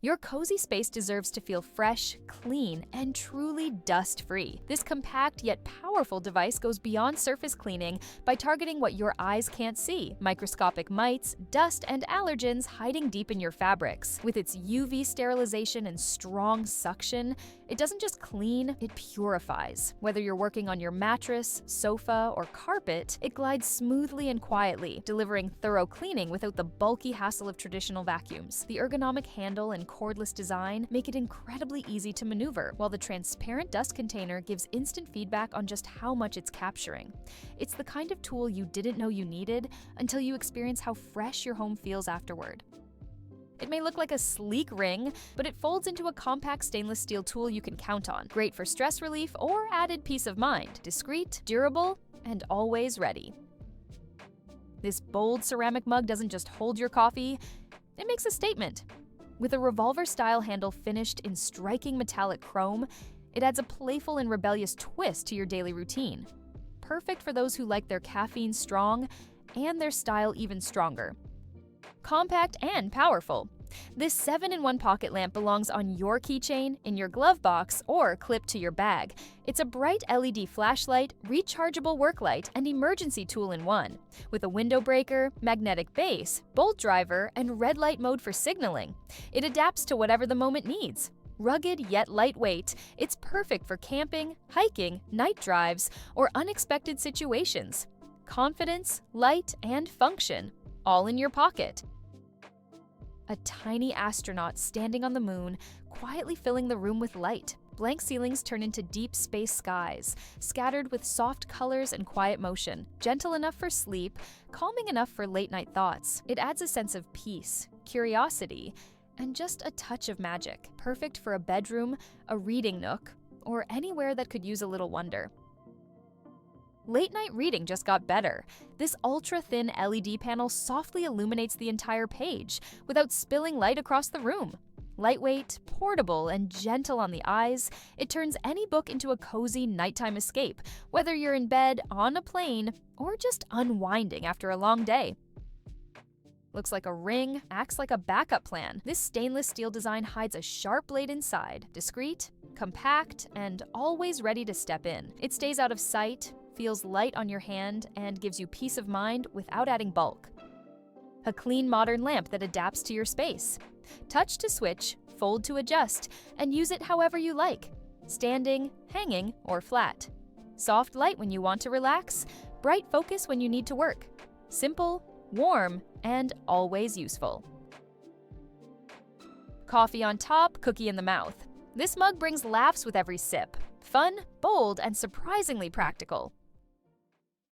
Your cozy space deserves to feel fresh, clean, and truly dust-free. This compact yet powerful device goes beyond surface cleaning by targeting what your eyes can't see: microscopic mites, dust, and allergens hiding deep in your fabrics. With its UV sterilization and strong suction, it doesn't just clean, it purifies. Whether you're working on your mattress, sofa, or carpet, it glides smoothly and quietly, delivering thorough cleaning without the bulky hassle of traditional vacuums. The ergonomic handle and cordless design make it incredibly easy to maneuver, while the transparent dust container gives instant feedback on just how much it's capturing. It's the kind of tool you didn't know you needed until you experience how fresh your home feels afterward. It may look like a sleek ring, but it folds into a compact stainless steel tool you can count on. Great for stress relief or added peace of mind. Discreet, durable, and always ready. This bold ceramic mug doesn't just hold your coffee, it makes a statement. With a revolver-style handle finished in striking metallic chrome, it adds a playful and rebellious twist to your daily routine. Perfect for those who like their caffeine strong and their style even stronger. Compact and powerful. This 7-in-1 pocket lamp belongs on your keychain, in your glove box, or clipped to your bag. It's a bright LED flashlight, rechargeable work light, and emergency tool in one. With a window breaker, magnetic base, bolt driver, and red light mode for signaling. It adapts to whatever the moment needs. Rugged yet lightweight, it's perfect for camping, hiking, night drives, or unexpected situations. Confidence, light, and function, all in your pocket. A tiny astronaut standing on the moon, quietly filling the room with light. Blank ceilings turn into deep space skies, scattered with soft colors and quiet motion. Gentle enough for sleep, calming enough for late-night thoughts. It adds a sense of peace, curiosity, and just a touch of magic. Perfect for a bedroom, a reading nook, or anywhere that could use a little wonder. Late-night reading just got better. This ultra-thin LED panel softly illuminates the entire page without spilling light across the room. Lightweight, portable, and gentle on the eyes, it turns any book into a cozy nighttime escape, whether you're in bed, on a plane, or just unwinding after a long day. Looks like a ring, acts like a backup plan. This stainless steel design hides a sharp blade inside, discreet, compact, and always ready to step in. It stays out of sight, feels light on your hand, and gives you peace of mind without adding bulk. A clean modern lamp that adapts to your space. Touch to switch, fold to adjust, and use it however you like. Standing, hanging, or flat. Soft light when you want to relax, bright focus when you need to work. Simple, warm, and always useful. Coffee on top, cookie in the mouth. This mug brings laughs with every sip. Fun, bold, and surprisingly practical.